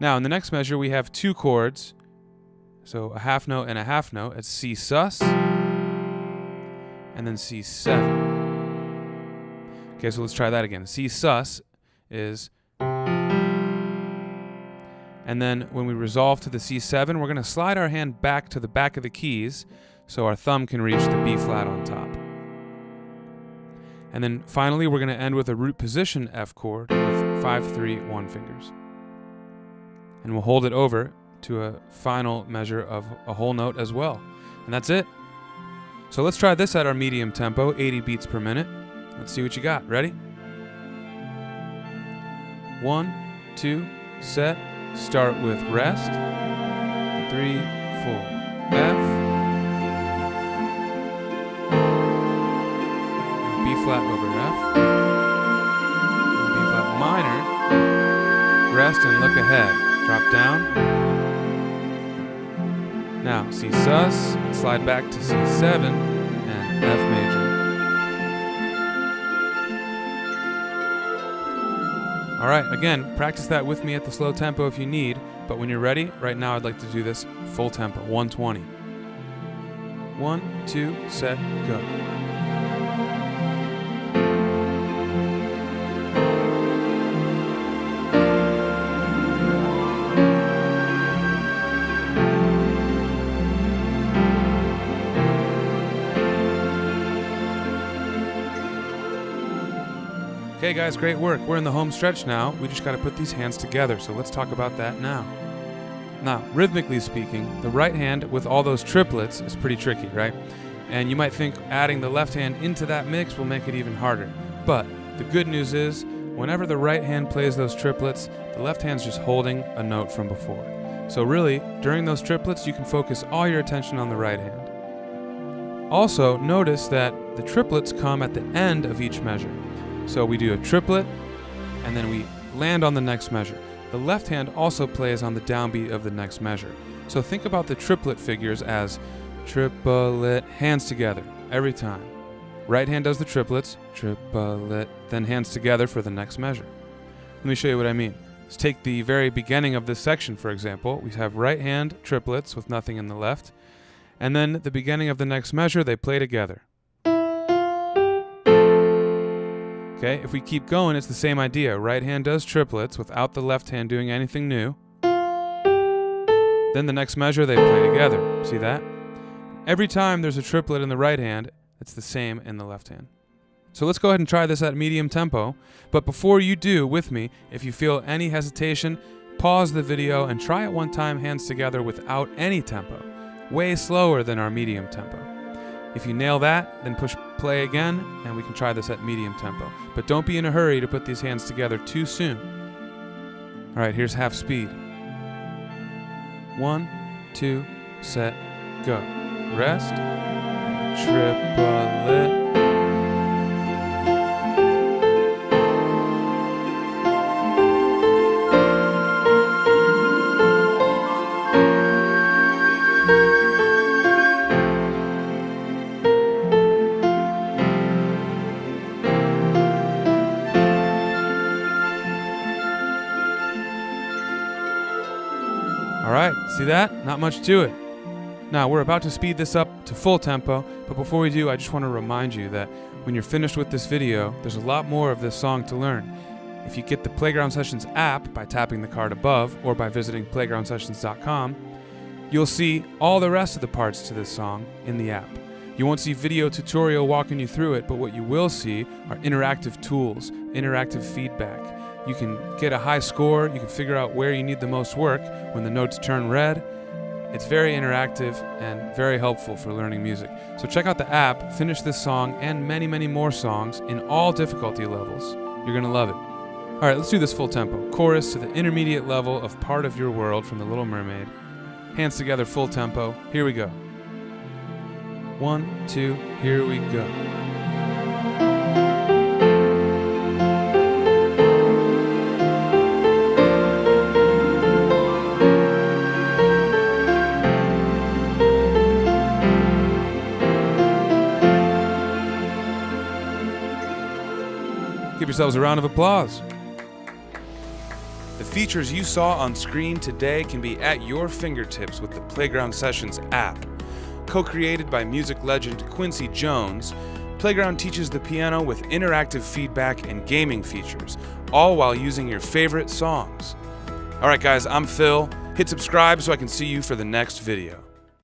Now, in the next measure, we have 2 chords. So a half note and a half note. It's C sus and then C7. Okay, so let's try that again. C sus is, and then when we resolve to the C7, we're going to slide our hand back to the back of the keys so our thumb can reach the B flat on top. And then finally, we're going to end with a root position F chord with 5, 3, 1 fingers. And we'll hold it over to a final measure of a whole note as well. And that's it. So let's try this at our medium tempo, 80 beats per minute. Let's see what you got. Ready? 1, 2, set. Start with rest. 3, 4. F. B flat over F. B flat minor. Rest and look ahead. Drop down. Now C sus, slide back to C7 and F major. All right, again, practice that with me at the slow tempo if you need, but when you're ready, right now I'd like to do this full tempo, 120. 1, 2, set, go. Okay guys, great work. We're in the home stretch now. We just got to put these hands together, so let's talk about that now. Now, rhythmically speaking, the right hand with all those triplets is pretty tricky, right? And you might think adding the left hand into that mix will make it even harder. But the good news is, whenever the right hand plays those triplets, the left hand's just holding a note from before. So really, during those triplets, you can focus all your attention on the right hand. Also, notice that the triplets come at the end of each measure. So we do a triplet, and then we land on the next measure. The left hand also plays on the downbeat of the next measure. So think about the triplet figures as triplet, hands together, every time. Right hand does the triplets, triplet, then hands together for the next measure. Let me show you what I mean. Let's take the very beginning of this section, for example. We have right hand triplets with nothing in the left, and then at the beginning of the next measure, they play together. Okay, if we keep going, it's the same idea. Right hand does triplets without the left hand doing anything new. Then the next measure, they play together. See that? Every time there's a triplet in the right hand, it's the same in the left hand. So let's go ahead and try this at medium tempo. But before you do, with me, if you feel any hesitation, pause the video and try it one time, hands together without any tempo. Way slower than our medium tempo. If you nail that, then push play again, and we can try this at medium tempo. But don't be in a hurry to put these hands together too soon. All right, here's half speed. 1, 2, set, go. Rest, triplet. Alright, see that? Not much to it. Now, we're about to speed this up to full tempo, but before we do, I just want to remind you that when you're finished with this video, there's a lot more of this song to learn. If you get the Playground Sessions app by tapping the card above or by visiting playgroundsessions.com, you'll see all the rest of the parts to this song in the app. You won't see video tutorial walking you through it, but what you will see are interactive tools, interactive feedback. You can get a high score, you can figure out where you need the most work when the notes turn red. It's very interactive and very helpful for learning music. So check out the app, finish this song and many, many more songs in all difficulty levels. You're gonna love it. All right, let's do this full tempo. Chorus to the intermediate level of Part of Your World from The Little Mermaid. Hands together, full tempo. Here we go. 1, 2, here we go. Give yourselves a round of applause. The features you saw on screen today can be at your fingertips with the Playground Sessions app. Co-created by music legend Quincy Jones, Playground teaches the piano with interactive feedback and gaming features, all while using your favorite songs. Alright guys, I'm Phil. Hit subscribe so I can see you for the next video.